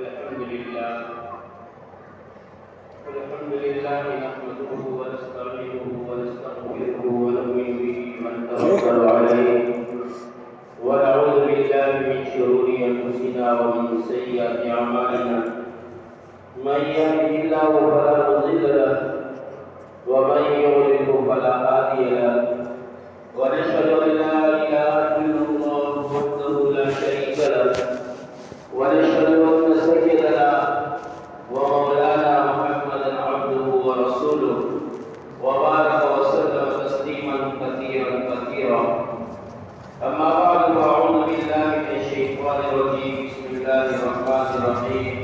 الحمد لله نحمده ونستعينه ونستغفره ونؤمن به ونتوكل عليه ونعوذ بالله من شرور انفسنا ومن سيئات اعمالنا من يهده الله فلا مضل له ومن يضلل فلا هادي له ونشهد ان لا اله الا الله وحده لا شريك له ونشهد ان سيدنا ومولانا محمدا عبده ورسوله وبارك وسلم تسليما كثيرا كثيرا اما بعد فاعوذ بالله من الشيطان الرجيم بسم الله الرحمن الرحيم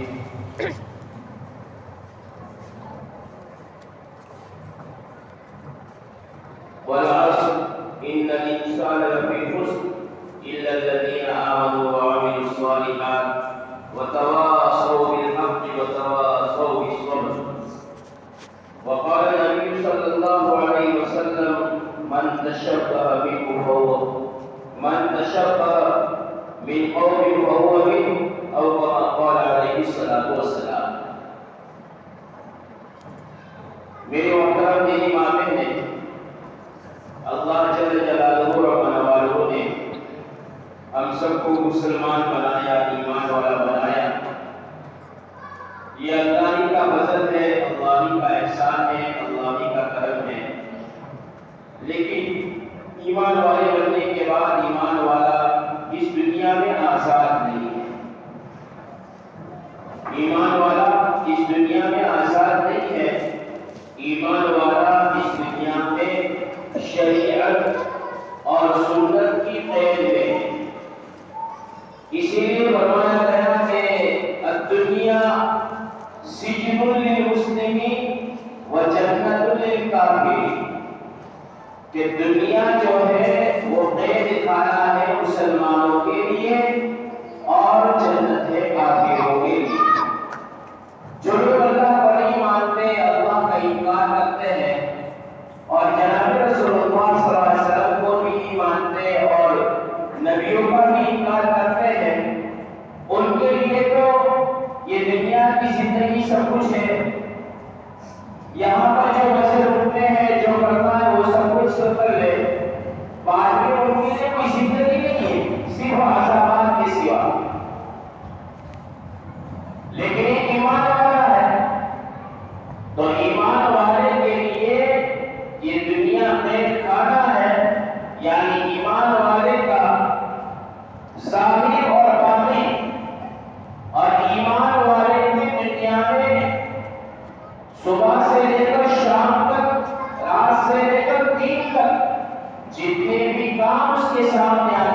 والعصر ان الانسان لفي خسر الا الذين امنوا وعملوا الصالحات وتواصوا بالحق وتواصوا بالصبر وقال النبي صلى الله عليه وسلم من تشبه من قوم فهو منه او كما قال عليه الصلاه والسلام. میرے محترم دینی ماں بہنیں، اللہ جل جلالہ و منوالہ نے ہم سب کو مسلمان بنایا، ایمان والا بنایا. یہ اللہ ہی کا فضل ہے، اللہ ہی کا احسان ہے، اللہ ہی کا کرم ہے. لیکن ایمان والے بننے کے بعد ایمان والا اس دنیا میں آزاد نہیں ہے. ایمان والا اس دنیا میں آزاد نہیں ہے. ایمان والا اس دنیا میں شریعت اور سنت کی قید میں ہے. اسی لیے فرمایا گیا کہ الدنیا سجن للمسلمین وجنت للکافرین، کہ دنیا جو ہے وہ قید خانہ ہے مسلمانوں کے لیے اور جنت ہے کافروں کے لیے. جو لوگ اللہ پر نہیں مانتے، اللہ کا انکار کرتے ہیں اور جناب رسول اللہ صلی اللہ علیہ وسلم کو بھی نہیں مانتے اور نبیوں پر بھی انکار کرتے ہیں، ان کے لیے تو یہ دنیا کی زندگی سب کچھ ہے. یہاں پر جو نظر اٹھتے ہیں، جو کرتا ہے وہ سب کچھ کر لے. بعد میں ان کے لیے کوئی زندگی نہیں ہے صرف عذابات کے سوا. لیکن ایک ایمان والا ہے تو ایمان والے کے لیے یہ دنیا قید خانہ ہے. یعنی ایمان والے کا ظاہر اور باطن اور ایمان والے کی دنیا میں صبح سے لے کر شام تک، رات سے لے کر دن تک جتنے بھی کام اس کے سامنے آتے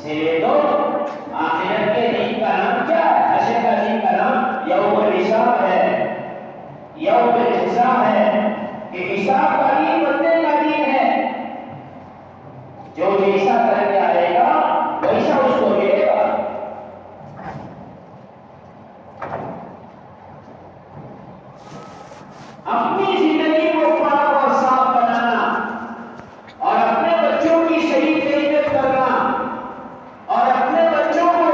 اسی لیے تو آخرت کے دن کا نام کیا ہے؟ حشر کا دن کا نام یوم الحساب ہے، یوم الحساب ہے کہ حساب کا دن بندے کا دن ہے. جو جیسا کر کے آئے گا ویسا اس کو ملے گا. اپنی زندگی کو پاک اور صاف بنانا اور اپنے بچوں کی صحیح تربیت کرنا اور اپنے بچوں کو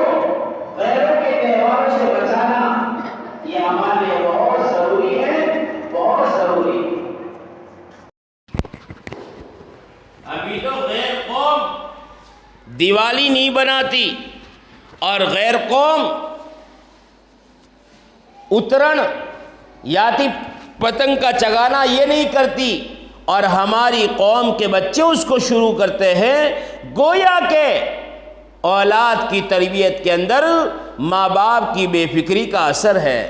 غیروں کے تہواروں سے بچانا، یہ ہمارے لیے بہت ضروری ہے، بہت ضروری ہے. ابھی تو غیر قوم دیوالی نہیں بناتی اور غیر قوم اترن یا پتنگ کا چگانا یہ نہیں کرتی، اور ہماری قوم کے بچے اس کو شروع کرتے ہیں. گویا کہ اولاد کی تربیت کے اندر ماں باپ کی بے فکری کا اثر ہے.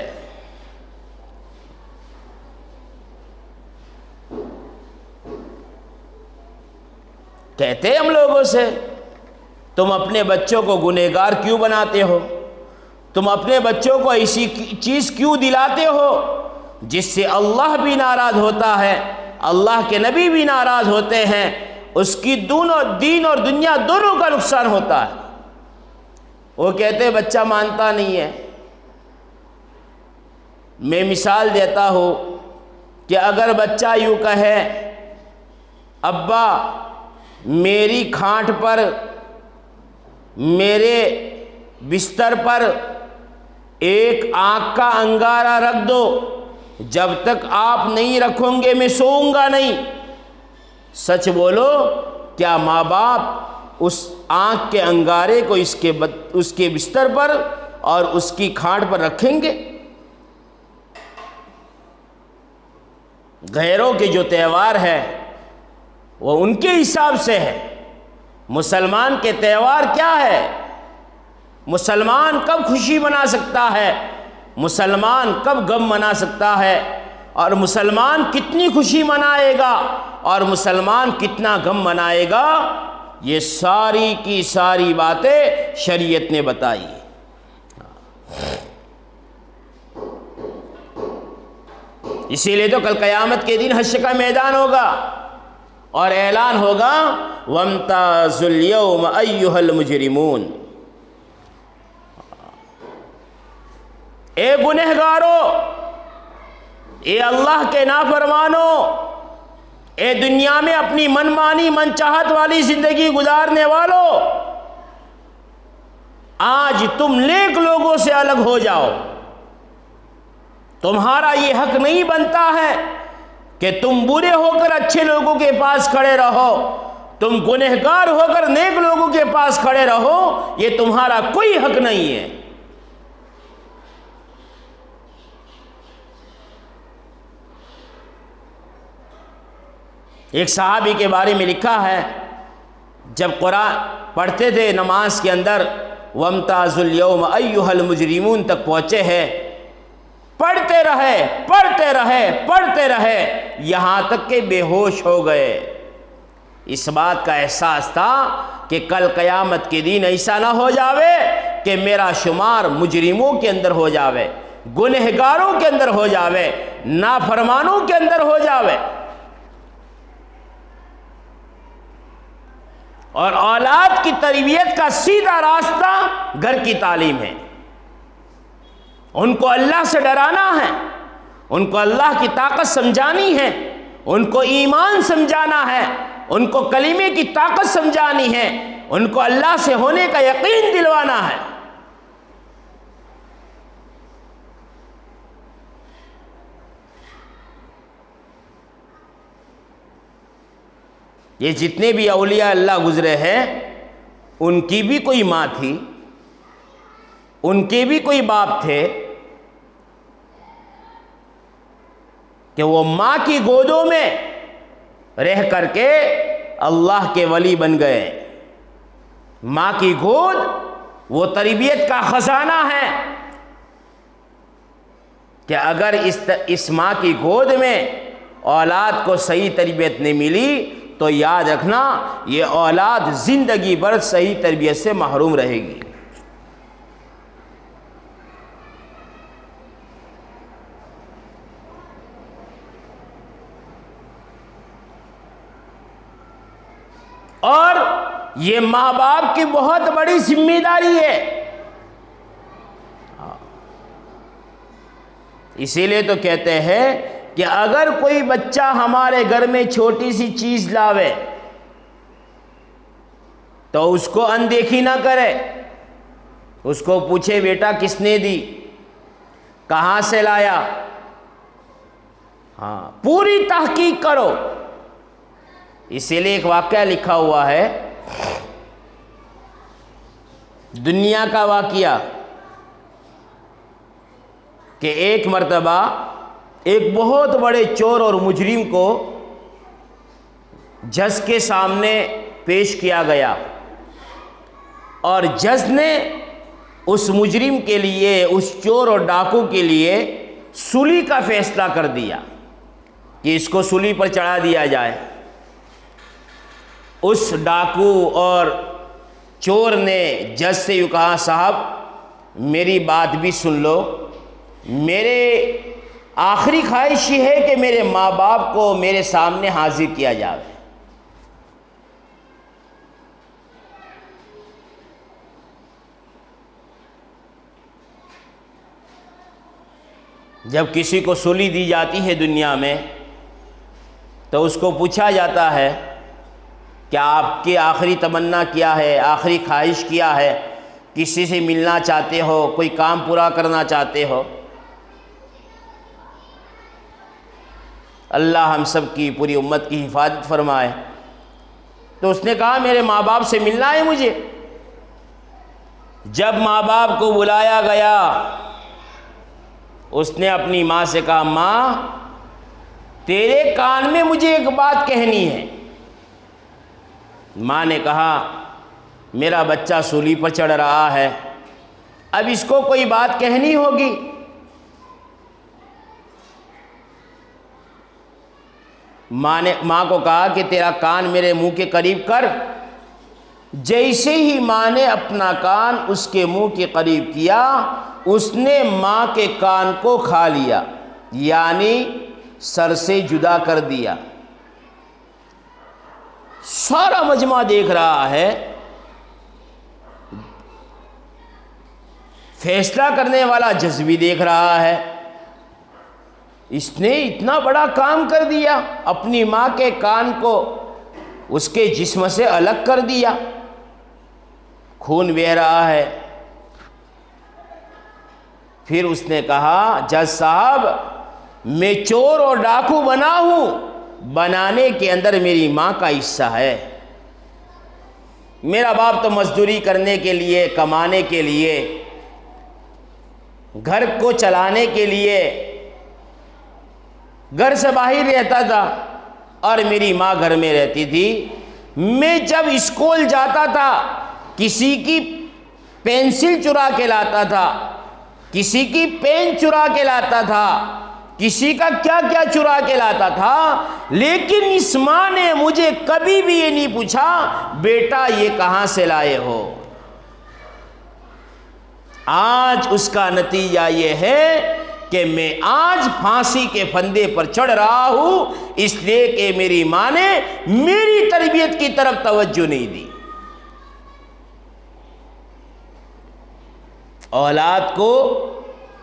کہتے ہیں ہم لوگوں سے، تم اپنے بچوں کو گنہگار کیوں بناتے ہو؟ تم اپنے بچوں کو ایسی چیز کیوں دلاتے ہو جس سے اللہ بھی ناراض ہوتا ہے، اللہ کے نبی بھی ناراض ہوتے ہیں، اس کی دونوں دین اور دنیا دونوں کا نقصان ہوتا ہے؟ وہ کہتے ہیں بچہ مانتا نہیں ہے. میں مثال دیتا ہوں کہ اگر بچہ یوں کہے ابا میری کھانٹ پر، میرے بستر پر ایک آنکھ کا انگارہ رکھ دو، جب تک آپ نہیں رکھو گے میں سوؤں گا نہیں. سچ بولو، کیا ماں باپ اس آنکھ کے انگارے کو اس کے بستر پر اور اس کی کھانٹ پر رکھیں گے؟ غیروں کے جو تہوار ہے وہ ان کے حساب سے ہے. مسلمان کے تہوار کیا ہے؟ مسلمان کب خوشی منا سکتا ہے، مسلمان کب غم منا سکتا ہے، اور مسلمان کتنی خوشی منائے گا اور مسلمان کتنا غم منائے گا، یہ ساری کی ساری باتیں شریعت نے بتائی. اسی لیے تو کل قیامت کے دن حشر کا میدان ہوگا اور اعلان ہوگا وَامْتَازُوا الْيَوْمَ أَيُّهَا الْمُجْرِمُونَ. اے گنہگارو، اے اللہ کے نافرمانو، اے دنیا میں اپنی من مانی من چاہت والی زندگی گزارنے والو، آج تم نیک لوگوں سے الگ ہو جاؤ. تمہارا یہ حق نہیں بنتا ہے کہ تم برے ہو کر اچھے لوگوں کے پاس کھڑے رہو، تم گنہگار ہو کر نیک لوگوں کے پاس کھڑے رہو، یہ تمہارا کوئی حق نہیں ہے. ایک صحابی کے بارے میں لکھا ہے، جب قرآن پڑھتے تھے نماز کے اندر وَامْتَازُوا الْيَوْمَ أَيُّهَا الْمُجْرِمُونَ تک پہنچے ہیں، پڑھتے رہے یہاں تک کہ بے ہوش ہو گئے. اس بات کا احساس تھا کہ کل قیامت کے دن ایسا نہ ہو جاوے کہ میرا شمار مجرموں کے اندر ہو جاوے، گنہگاروں کے اندر ہو جاوے، نافرمانوں کے اندر ہو جاوے. اور اولاد کی تربیت کا سیدھا راستہ گھر کی تعلیم ہے. ان کو اللہ سے ڈرانا ہے، ان کو اللہ کی طاقت سمجھانی ہے، ان کو ایمان سمجھانا ہے، ان کو کلمے کی طاقت سمجھانی ہے، ان کو اللہ سے ہونے کا یقین دلوانا ہے. یہ جتنے بھی اولیاء اللہ گزرے ہیں ان کی بھی کوئی ماں تھی، ان کے بھی کوئی باپ تھے کہ وہ ماں کی گودوں میں رہ کر کے اللہ کے ولی بن گئے. ماں کی گود وہ تربیت کا خزانہ ہے کہ اگر اس ماں کی گود میں اولاد کو صحیح تربیت نہیں ملی تو یاد رکھنا یہ اولاد زندگی بھر صحیح تربیت سے محروم رہے گی۔ اور یہ ماں باپ کی بہت بڑی ذمہ داری ہے۔ اسی لیے تو کہتے ہیں کہ اگر کوئی بچہ ہمارے گھر میں چھوٹی سی چیز لاوے تو اس کو اندیکھی نہ کرے، اس کو پوچھے بیٹا کس نے دی، کہاں سے لایا، پوری تحقیق کرو۔ اسی لیے ایک واقعہ لکھا ہوا ہے، دنیا کا واقعہ، کہ ایک مرتبہ ایک بہت بڑے چور اور مجرم کو جج کے سامنے پیش کیا گیا، اور جج نے اس مجرم کے لیے، اس چور اور ڈاکو کے لیے سولی کا فیصلہ کر دیا کہ اس کو سولی پر چڑھا دیا جائے۔ اس ڈاکو اور چور نے جج سے یوں کہا، صاحب میری بات بھی سن لو، میرے آخری خواہش یہ ہے کہ میرے ماں باپ کو میرے سامنے حاضر کیا جائے۔ جب کسی کو سولی دی جاتی ہے دنیا میں تو اس کو پوچھا جاتا ہے کہ آپ کی آخری تمنا کیا ہے، آخری خواہش کیا ہے، کسی سے ملنا چاہتے ہو، کوئی کام پورا کرنا چاہتے ہو؟ اللہ ہم سب کی، پوری امت کی حفاظت فرمائے۔ تو اس نے کہا میرے ماں باپ سے ملنا ہے مجھے۔ جب ماں باپ کو بلایا گیا، اس نے اپنی ماں سے کہا، ماں تیرے کان میں مجھے ایک بات کہنی ہے۔ ماں نے کہا میرا بچہ سولی پر چڑھ رہا ہے، اب اس کو کوئی بات کہنی ہوگی۔ ماں کو کہا کہ تیرا کان میرے منہ کے قریب کر۔ جیسے ہی ماں نے اپنا کان اس کے منہ کے قریب کیا، اس نے ماں کے کان کو کھا لیا، یعنی سر سے جدا کر دیا۔ سارا مجمع دیکھ رہا ہے، فیصلہ کرنے والا جج بھی دیکھ رہا ہے، اس نے اتنا بڑا کام کر دیا، اپنی ماں کے کان کو اس کے جسم سے الگ کر دیا، خون بہہ رہا ہے۔ پھر اس نے کہا جج صاحب میں چور اور ڈاکو بنا ہوں، بنانے کے اندر میری ماں کا حصہ ہے۔ میرا باپ تو مزدوری کرنے کے لیے، کمانے کے لیے، گھر کو چلانے کے لیے گھر سے باہر رہتا تھا، اور میری ماں گھر میں رہتی تھی۔ میں جب اسکول جاتا تھا کسی کی پینسل چرا کے لاتا تھا، کسی کی پین چرا کے لاتا تھا، کسی کا کیا کیا چرا کے لاتا تھا، لیکن اس ماں نے مجھے کبھی بھی یہ نہیں پوچھا بیٹا یہ کہاں سے لائے ہو۔ آج اس کا نتیجہ یہ ہے کہ میں آج پھانسی کے پھندے پر چڑھ رہا ہوں، اس لیے کہ میری ماں نے میری تربیت کی طرف توجہ نہیں دی۔ اولاد کو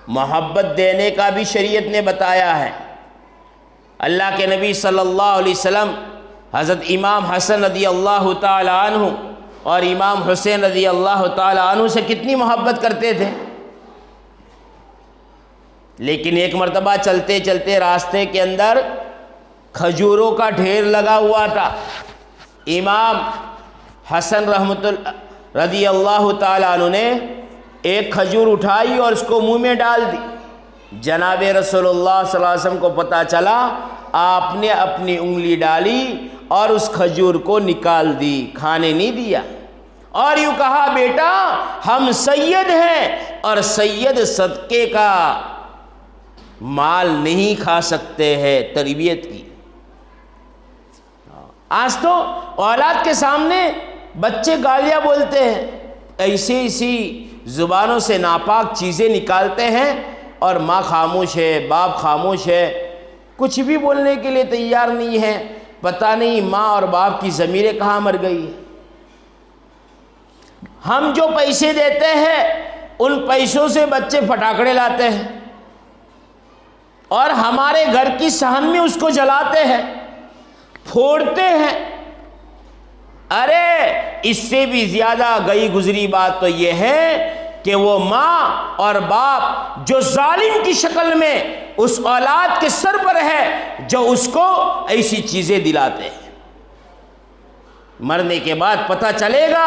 محبت دینے کا بھی شریعت نے بتایا ہے۔ اللہ کے نبی صلی اللہ علیہ وسلم حضرت امام حسن رضی اللہ تعالی عنہ اور امام حسین رضی اللہ تعالی عنہ سے کتنی محبت کرتے تھے، لیکن ایک مرتبہ چلتے چلتے راستے کے اندر کھجوروں کا ڈھیر لگا ہوا تھا۔ امام حسن رضی اللہ تعالی عنہ نے ایک کھجور اٹھائی اور اس کو منہ میں ڈال دی۔ جناب رسول اللہ صلی اللہ علیہ وسلم کو پتہ چلا، آپ نے اپنی انگلی ڈالی اور اس کھجور کو نکال دی، کھانے نہیں دیا، اور یوں کہا بیٹا ہم سید ہیں اور سید صدقے کا مال نہیں کھا سکتے ہیں، تربیت کی۔ آج تو اولاد کے سامنے بچے گالیاں بولتے ہیں، ایسی ایسی زبانوں سے ناپاک چیزیں نکالتے ہیں، اور ماں خاموش ہے، باپ خاموش ہے، کچھ بھی بولنے کے لیے تیار نہیں ہے۔ پتہ نہیں ماں اور باپ کی ضمیریں کہاں مر گئی ہے۔ ہم جو پیسے دیتے ہیں ان پیسوں سے بچے پٹاخڑے لاتے ہیں اور ہمارے گھر کی صحن میں اس کو جلاتے ہیں، پھوڑتے ہیں۔ ارے اس سے بھی زیادہ گئی گزری بات تو یہ ہے کہ وہ ماں اور باپ جو ظالم کی شکل میں اس اولاد کے سر پر ہے، جو اس کو ایسی چیزیں دلاتے ہیں، مرنے کے بعد پتہ چلے گا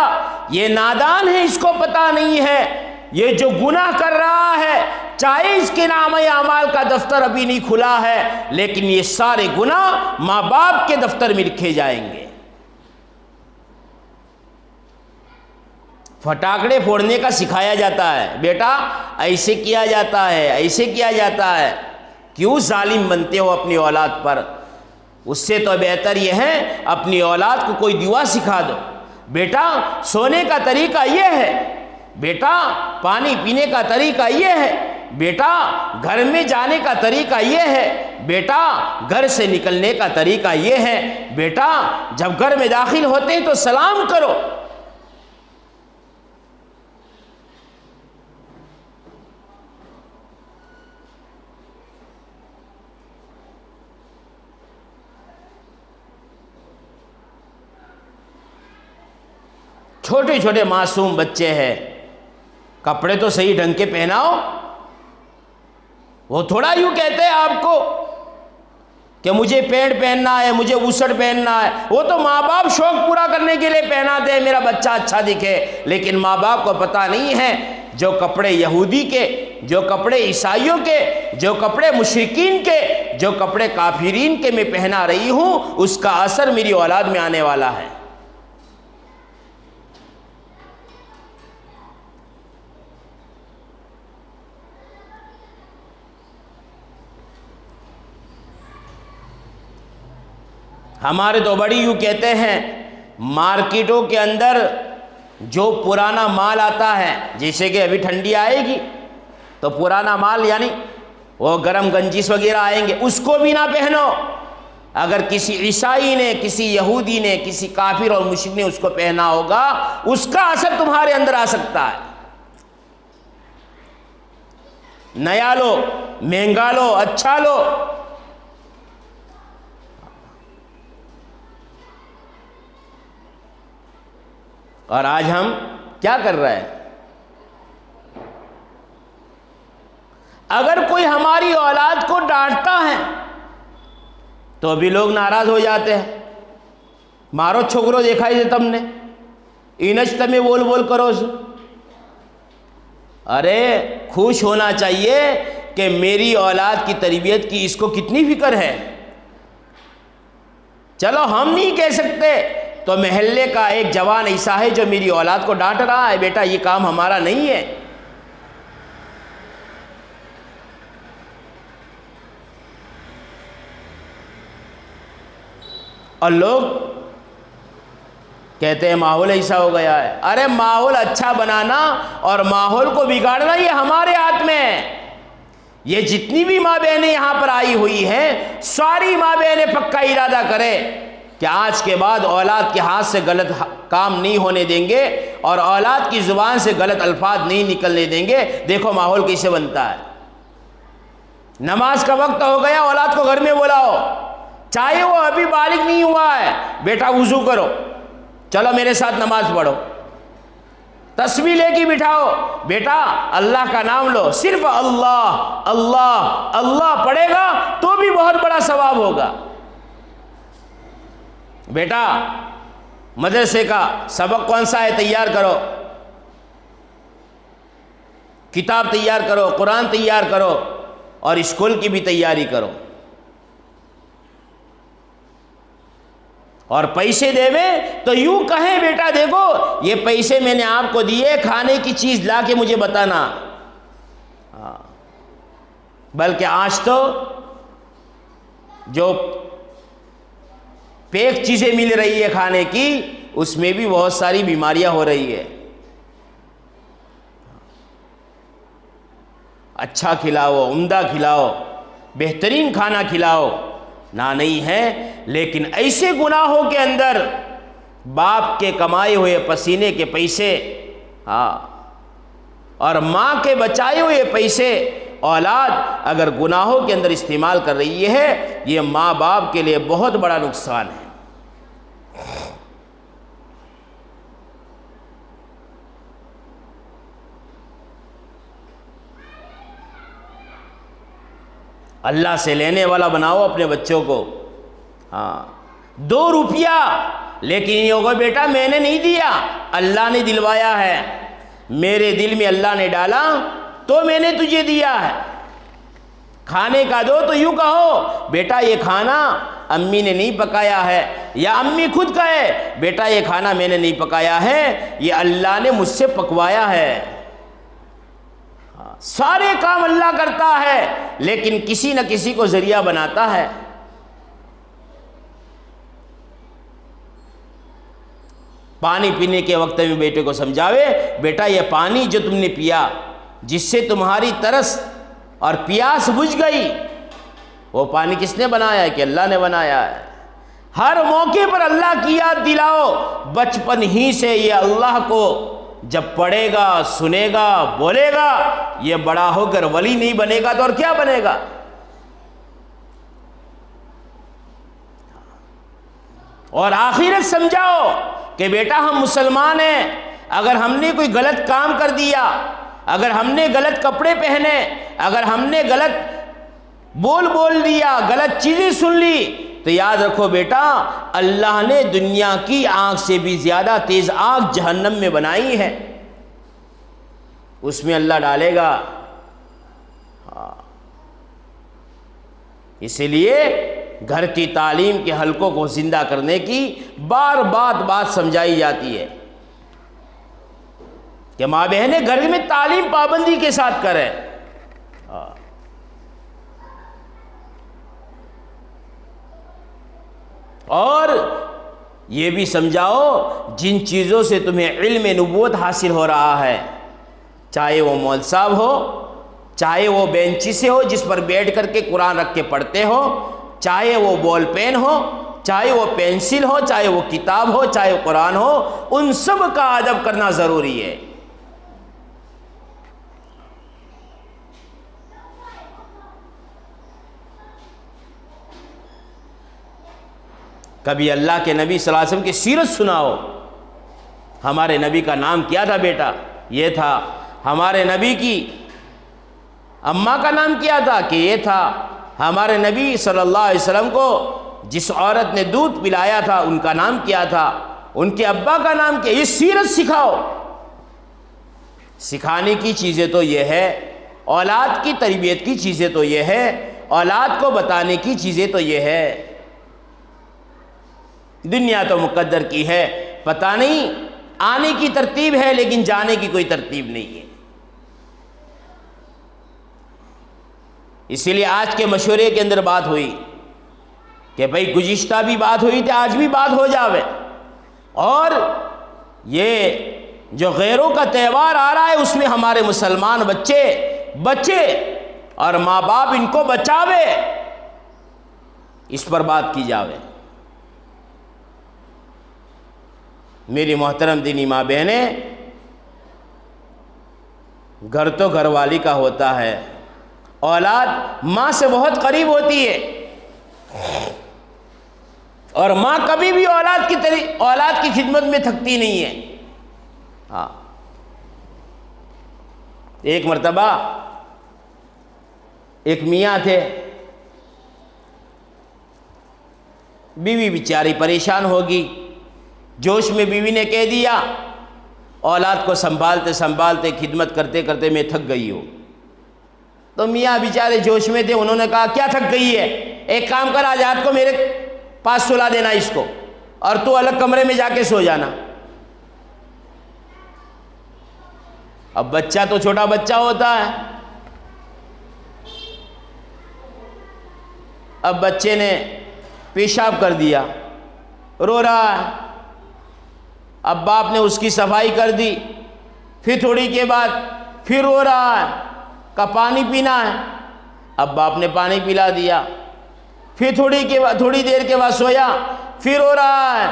یہ نادان ہے، اس کو پتہ نہیں ہے یہ جو گناہ کر رہا ہے، چاہے اس کے نامہ اعمال کا دفتر ابھی نہیں کھلا ہے، لیکن یہ سارے گناہ ماں باپ کے دفتر میں لکھے جائیں گے۔ پٹاخڑے پھوڑنے کا سکھایا جاتا ہے، بیٹا ایسے کیا جاتا ہے، ایسے کیا جاتا ہے، کیوں ظالم بنتے ہو اپنی اولاد پر؟ اس سے تو بہتر یہ ہے اپنی اولاد کو کوئی دعا سکھا دو، بیٹا سونے کا طریقہ یہ ہے، بیٹا پانی پینے کا طریقہ یہ ہے، بیٹا گھر میں جانے کا طریقہ یہ ہے، بیٹا گھر سے نکلنے کا طریقہ یہ ہے، بیٹا جب گھر میں داخل ہوتے ہیں تو سلام کرو۔ چھوٹے چھوٹے معصوم بچے ہیں، کپڑے تو صحیح ڈھنگ کے پہناؤ۔ وہ تھوڑا یوں کہتے ہیں آپ کو کہ مجھے پینٹ پہننا ہے، مجھے وسٹ پہننا ہے، وہ تو ماں باپ شوق پورا کرنے کے لیے پہناتے ہیں میرا بچہ اچھا دکھے، لیکن ماں باپ کو پتہ نہیں ہے جو کپڑے یہودی کے، جو کپڑے عیسائیوں کے، جو کپڑے مشرکین کے، جو کپڑے کافرین کے میں پہنا رہی ہوں، اس کا اثر میری اولاد میں آنے والا ہے۔ ہمارے تو بڑی یوں کہتے ہیں، مارکیٹوں کے اندر جو پرانا مال آتا ہے، جیسے کہ ابھی ٹھنڈی آئے گی تو پرانا مال یعنی وہ گرم گنجیس وغیرہ آئیں گے، اس کو بھی نہ پہنو۔ اگر کسی عیسائی نے، کسی یہودی نے، کسی کافر اور مشرک نے اس کو پہنا ہوگا، اس کا اثر تمہارے اندر آ سکتا ہے۔ نیا لو، مہنگا لو، اچھا لو۔ اور آج ہم کیا کر رہے ہیں؟ اگر کوئی ہماری اولاد کو ڈانٹتا ہے تو بھی لوگ ناراض ہو جاتے ہیں، مارو چھوکرو دیکھائی دے تم نے، اینچ تمہیں بول بول کرو سو۔ ارے خوش ہونا چاہیے کہ میری اولاد کی تربیت کی اس کو کتنی فکر ہے۔ چلو ہم نہیں کہہ سکتے تو محلے کا ایک جوان ایسا ہے جو میری اولاد کو ڈانٹ رہا ہے، بیٹا یہ کام ہمارا نہیں ہے۔ اور لوگ کہتے ہیں ماحول ایسا ہو گیا ہے۔ ارے ماحول اچھا بنانا اور ماحول کو بگاڑنا یہ ہمارے ہاتھ میں ہے۔ یہ جتنی بھی ماں بہنیں یہاں پر آئی ہوئی ہیں، ساری ماں بہنیں پکا ارادہ کرے کہ آج کے بعد اولاد کے ہاتھ سے غلط کام نہیں ہونے دیں گے اور اولاد کی زبان سے غلط الفاظ نہیں نکلنے دیں گے۔ دیکھو ماحول کیسے بنتا ہے۔ نماز کا وقت ہو گیا، اولاد کو گھر میں بلاؤ، چاہے وہ ابھی بالغ نہیں ہوا ہے، بیٹا وضو کرو، چلو میرے ساتھ نماز پڑھو، تسبیح لے کے بٹھاؤ، بیٹا اللہ کا نام لو، صرف اللہ اللہ اللہ پڑھے گا تو بھی بہت بڑا ثواب ہوگا۔ بیٹا مدرسے کا سبق کون سا ہے تیار کرو، کتاب تیار کرو، قرآن تیار کرو، اور اسکول کی بھی تیاری کرو۔ اور پیسے دے تو یوں کہیں بیٹا دیکھو یہ پیسے میں نے آپ کو دیے، کھانے کی چیز لا کے مجھے بتانا۔ بلکہ آج تو جو پیک چیزیں مل رہی ہے کھانے کی، اس میں بھی بہت ساری بیماریاں ہو رہی ہے۔ اچھا کھلاؤ، عمدہ کھلاؤ، بہترین کھانا کھلاؤ، نہ نہیں ہے، لیکن ایسے گناہوں کے اندر باپ کے کمائے ہوئے پسینے کے پیسے اور ماں کے بچائے ہوئے پیسے اولاد اگر گناہوں کے اندر استعمال کر رہی ہے، یہ ماں باپ کے لیے بہت بڑا نقصان ہے۔ اللہ سے لینے والا بناؤ اپنے بچوں کو۔ 2 روپیہ، لیکن یہ ہوگا بیٹا میں نے نہیں دیا، اللہ نے دلوایا ہے، میرے دل میں اللہ نے ڈالا تو میں نے تجھے دیا ہے۔ کھانے کا دو تو یوں کہو بیٹا یہ کھانا امی نے نہیں پکایا ہے، یا امی خود کہے بیٹا یہ کھانا میں نے نہیں پکایا ہے، یہ اللہ نے مجھ سے پکوایا ہے۔ سارے کام اللہ کرتا ہے، لیکن کسی نہ کسی کو ذریعہ بناتا ہے۔ پانی پینے کے وقت میں بیٹے کو سمجھاوے بیٹا یہ پانی جو تم نے پیا، جس سے تمہاری ترس اور پیاس بجھ گئی، وہ پانی کس نے بنایا ہے؟ کہ اللہ نے بنایا ہے۔ ہر موقع پر اللہ کی یاد دلاؤ، بچپن ہی سے یہ اللہ کو جب پڑھے گا، سنے گا، بولے گا، یہ بڑا ہو کر ولی نہیں بنے گا تو اور کیا بنے گا؟ اور آخرت سمجھاؤ کہ بیٹا ہم مسلمان ہیں، اگر ہم نے کوئی غلط کام کر دیا، اگر ہم نے غلط کپڑے پہنے، اگر ہم نے غلط بول دیا، غلط چیزیں سن لی، تو یاد رکھو بیٹا اللہ نے دنیا کی آگ سے بھی زیادہ تیز آگ جہنم میں بنائی ہے، اس میں اللہ ڈالے گا۔ اسی لیے گھر کی تعلیم کے حلقوں کو زندہ کرنے کی بار بات سمجھائی جاتی ہے کہ ماں بہنیں گھر میں تعلیم پابندی کے ساتھ کریں۔ اور یہ بھی سمجھاؤ جن چیزوں سے تمہیں علم نبوت حاصل ہو رہا ہے، چاہے وہ مول صاحب ہو، چاہے وہ بینچی سے ہو جس پر بیٹھ کر کے قرآن رکھ کے پڑھتے ہو، چاہے وہ بال پین ہو، چاہے وہ پینسل ہو، چاہے وہ کتاب ہو، چاہے وہ قرآن ہو، ان سب کا ادب کرنا ضروری ہے۔ کبھی اللہ کے نبی صلی اللہ علیہ وسلم کی سیرت سناؤ، ہمارے نبی کا نام کیا تھا بیٹا؟ یہ تھا۔ ہمارے نبی کی اماں کا نام کیا تھا؟ کہ یہ تھا۔ ہمارے نبی صلی اللہ علیہ وسلم کو جس عورت نے دودھ پلایا تھا ان کا نام کیا تھا؟ ان کے ابا کا نام کیا؟ یہ سیرت سکھاؤ۔ سکھانے کی چیزیں تو یہ ہے، اولاد کی تربیت کی چیزیں تو یہ ہے، اولاد کو بتانے کی چیزیں تو یہ ہے۔ دنیا تو مقدر کی ہے، پتہ نہیں آنے کی ترتیب ہے لیکن جانے کی کوئی ترتیب نہیں ہے۔ اسی لیے آج کے مشورے کے اندر بات ہوئی کہ بھئی گزشتہ بھی بات ہوئی تھی، آج بھی بات ہو جاوے، اور یہ جو غیروں کا تہوار آ رہا ہے اس میں ہمارے مسلمان بچے اور ماں باپ ان کو بچاوے، اس پر بات کی جاوے۔ میری محترم دینی ماں بہنیں، گھر تو گھر والی کا ہوتا ہے، اولاد ماں سے بہت قریب ہوتی ہے، اور ماں کبھی بھی اولاد کی خدمت میں تھکتی نہیں ہے۔ ایک مرتبہ ایک میاں تھے، بیوی بیچاری پریشان ہوگی، جوش میں بیوی نے کہہ دیا، اولاد کو سنبھالتے سنبھالتے خدمت کرتے کرتے میں تھک گئی ہوں۔ تو میاں بیچارے جوش میں تھے، انہوں نے کہا کیا تھک گئی ہے؟ ایک کام کر، آج رات کو میرے پاس سلا دینا اس کو، اور تو الگ کمرے میں جا کے سو جانا۔ اب بچہ تو چھوٹا بچہ ہوتا ہے، اب بچے نے پیشاب کر دیا، رو رہا ہے۔ اب باپ نے اس کی صفائی کر دی، پھر تھوڑی کے بعد پھر رو رہا ہے، کہا پانی پینا ہے، اب باپ نے پانی پلا دیا، پھر تھوڑی دیر کے بعد سویا، پھر رو رہا ہے۔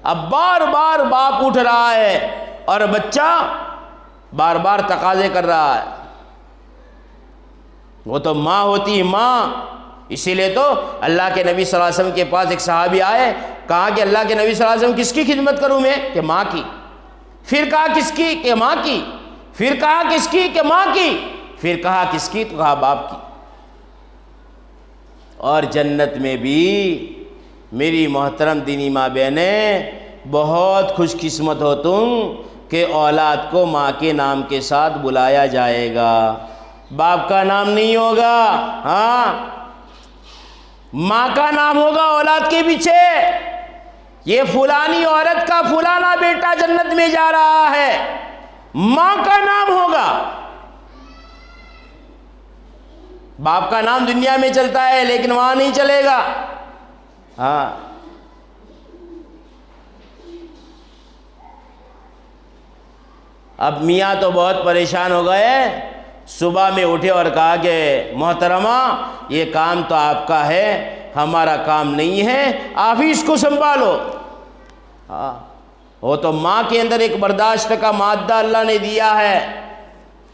اب بار بار باپ اٹھ رہا ہے اور بچہ بار بار تقاضے کر رہا ہے۔ وہ تو ماں ہوتی ہے ماں، اسی لیے تو اللہ کے نبی صلی اللہ علیہ وسلم کے پاس ایک صحابی آئے، کہا کہ اللہ کے نبی صلی اللہ علیہ وسلم کس کی خدمت کروں میں؟ کہ ماں کی۔ پھر کہا کس کی؟ کہ ماں کی۔ پھر کہا کس کی؟ کہ ماں کی۔ پھر کہا کس کی؟ تو کہا باپ کی۔ اور جنت میں بھی میری محترم دینی ماں بہنیں بہت خوش قسمت ہو تم کہ اولاد کو ماں کے نام کے ساتھ بلایا جائے گا، باپ کا نام نہیں ہوگا۔ ہاں، ماں کا نام ہوگا اولاد کے پیچھے، یہ فلانی عورت کا فلانا بیٹا جنت میں جا رہا ہے، ماں کا نام ہوگا۔ باپ کا نام دنیا میں چلتا ہے لیکن وہاں نہیں چلے گا۔ ہاں، اب میاں تو بہت پریشان ہو گئے، صبح میں اٹھے اور کہا کہ محترمہ یہ کام تو آپ کا ہے، ہمارا کام نہیں ہے، آپ ہی اس کو سنبھالو۔ ہاں، وہ تو ماں کے اندر ایک برداشت کا مادہ اللہ نے دیا ہے،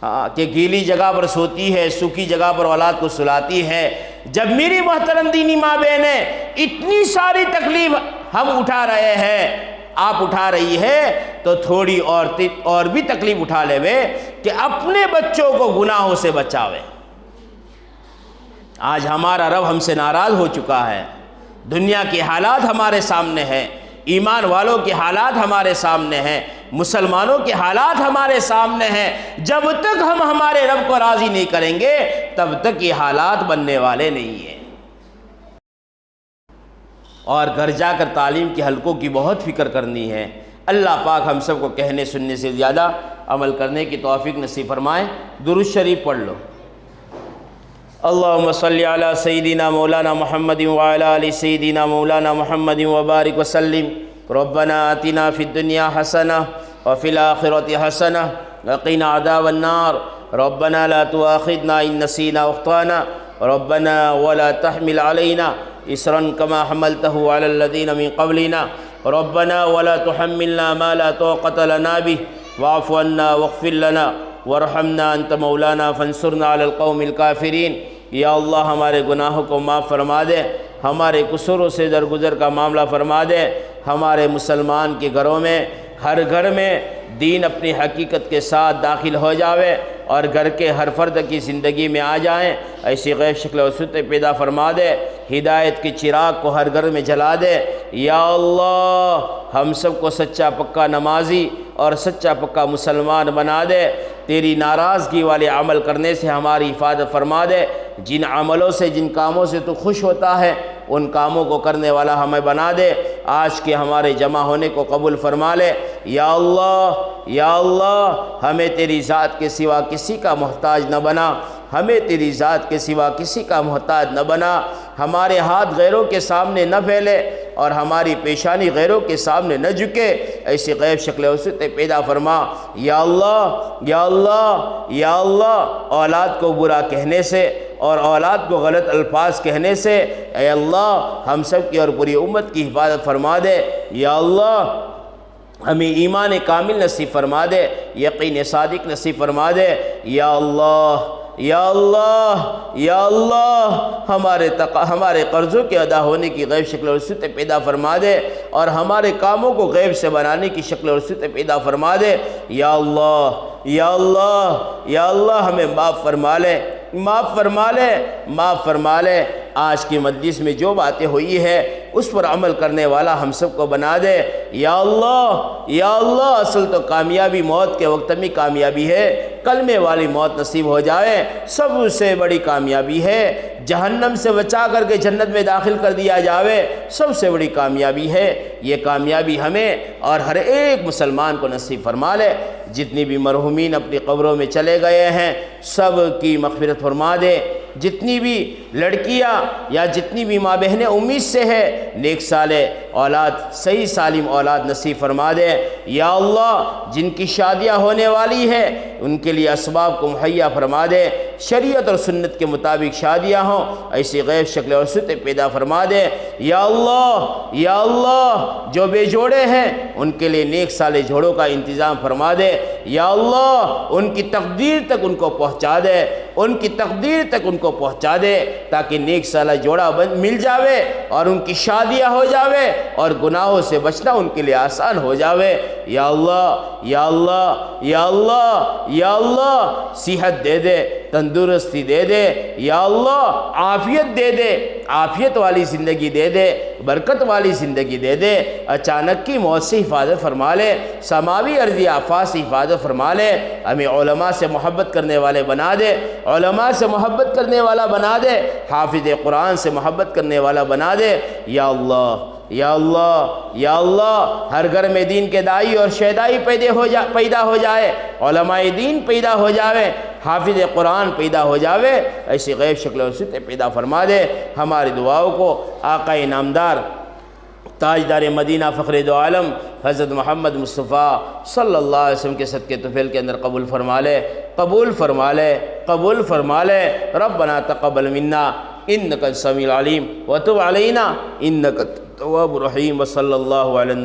ہاں، کہ گیلی جگہ پر سوتی ہے، سوکھی جگہ پر اولاد کو سلاتی ہے۔ جب میری محترم دینی ماں بہنیں اتنی ساری تکلیف ہم اٹھا رہے ہیں، آپ اٹھا رہی ہے، تو تھوڑی اور بھی تکلیف اٹھا لے وے کہ اپنے بچوں کو گناہوں سے بچاوے۔ آج ہمارا رب ہم سے ناراض ہو چکا ہے، دنیا کے حالات ہمارے سامنے ہیں، ایمان والوں کے حالات ہمارے سامنے ہیں، مسلمانوں کے حالات ہمارے سامنے ہیں۔ جب تک ہم ہمارے رب کو راضی نہیں کریں گے تب تک یہ حالات بننے والے نہیں ہیں۔ اور گھر جا کر تعلیم کے حلقوں کی بہت فکر کرنی ہے۔ اللہ پاک ہم سب کو کہنے سننے سے زیادہ عمل کرنے کی توفیق نصیب فرمائے۔ درود شریف پڑھ لو۔ اللہم صلی علی سیدنا مولانا محمد وعلی آل سیدنا مولانا محمد وبارک وسلم۔ ربنا آتنا فی الدنیا حسنہ وفی الآخرۃ حسنہ وقنا عذاب النار۔ ربنا لا تؤاخذنا ان نسینا واخطأنا ربنا ولا تحمل علینا اسرا كما حملته على الذين من قبلنا ربنا ولا تحملنا ما لا طاقة لنا به واعف عنا واغفر لنا وارحمنا انت مولانا فانصرنا على القوم الكافرين۔ یا اللہ ہمارے گناہوں کو معاف فرما دے، ہمارے قصوروں سے درگزر کا معاملہ فرما دے، ہمارے مسلمان کے گھروں میں ہر گھر میں دین اپنی حقیقت کے ساتھ داخل ہو جاوے اور گھر کے ہر فرد کی زندگی میں آ جائیں، ایسی غیب شکل و صورت پیدا فرما دے، ہدایت کے چراغ کو ہر گھر میں جلا دے۔ یا اللہ ہم سب کو سچا پکا نمازی اور سچا پکا مسلمان بنا دے، تیری ناراضگی والے عمل کرنے سے ہماری حفاظت فرما دے، جن عملوں سے جن کاموں سے تو خوش ہوتا ہے ان کاموں کو کرنے والا ہمیں بنا دے۔ آج کے ہمارے جمع ہونے کو قبول فرما لے۔ یا اللہ ہمیں تیری ذات کے سوا کسی کا محتاج نہ بنا، ہمیں تیری ذات کے سوا کسی کا محتاج نہ بنا، ہمارے ہاتھ غیروں کے سامنے نہ پھیلے اور ہماری پیشانی غیروں کے سامنے نہ جھکے، ایسی غیب شکل و صورت پیدا فرما۔ یا اللہ اولاد کو برا کہنے سے اور اولاد کو غلط الفاظ کہنے سے اے اللہ ہم سب کی اور پوری امت کی حفاظت فرما دے۔ یا اللہ ہمیں ایمان کامل نصیب فرما دے، یقین صادق نصیب فرما دے۔ یا اللہ ہمارے قرضوں کے ادا ہونے کی غیب شکل اور صورت پیدا فرما دے اور ہمارے کاموں کو غیب سے بنانے کی شکل اور صورت پیدا فرما دے۔ یا اللہ ہمیں معاف فرما لے۔ آج کی مجلس میں جو باتیں ہوئی ہے اس پر عمل کرنے والا ہم سب کو بنا دے۔ یا اللہ اصل تو کامیابی موت کے وقت میں کامیابی ہے، کلمے والی موت نصیب ہو جائے سب سے بڑی کامیابی ہے، جہنم سے بچا کر کے جنت میں داخل کر دیا جاوے سب سے بڑی کامیابی ہے۔ یہ کامیابی ہمیں اور ہر ایک مسلمان کو نصیب فرما لے۔ جتنی بھی مرحومین اپنی قبروں میں چلے گئے ہیں سب کی مغفرت فرما دے، جتنی بھی لڑکیاں یا جتنی بھی ماں بہنیں امید سے ہے نیک صالح اولاد صحیح سالم اولاد نصیب فرما دے یا اللہ، جن کی شادیاں ہونے والی ہے ان کے لیے اسباب کو مہیا فرما دے، شریعت اور سنت کے مطابق شادیاں ہوں، ایسی غیب شکل اور صورتیں پیدا فرما دے یا اللہ جو بے جوڑے ہیں ان کے لیے نیک صالح جوڑوں کا انتظام فرما دے یا اللہ، ان کی تقدیر تک ان کو پہنچا دے، ان کی تقدیر تک ان کو پہنچا دے تاکہ نیک صالح جوڑا مل جاوے اور ان کی شادیاں ہو جاوے اور گناہوں سے بچنا ان کے لیے آسان ہو جاوے یا اللہ یا اللہ یا اللہ یا اللہ، صحت دے دے، تندرستی دے دے یا اللہ، عافیت دے دے، عافیت والی زندگی دے دے، برکت والی زندگی دے دے، اچانک کی موت سے حفاظت فرما لے، سماوی ارضی آفات سے حفاظت فرما لے، ہمیں علماء سے محبت کرنے والے بنا دے، علماء سے محبت کرنے والا بنا دے، حافظ قرآن سے محبت کرنے والا بنا دے یا اللہ یا اللہ یا اللہ، ہر گھر میں دین کے دائی اور شہدائی پیدا ہو جائے، علماء دین پیدا ہو جاوے، حافظ قرآن پیدا ہو جاوے، ایسی غیب شکل و صورتیں پیدا فرما دے۔ ہماری دعاؤں کو آقا انعامدار تاجدار مدینہ فخر دو عالم حضرت محمد مصطفیٰ صلی اللہ علیہ وسلم کے صدقے طفیل کے اندر قبول فرما لے، قبول فرما لے، قبول فرما لے۔ ربنا تقبل منا انک السمیع العلیم وتب علینا انک التواب الرحیم وصلی اللہ علیہ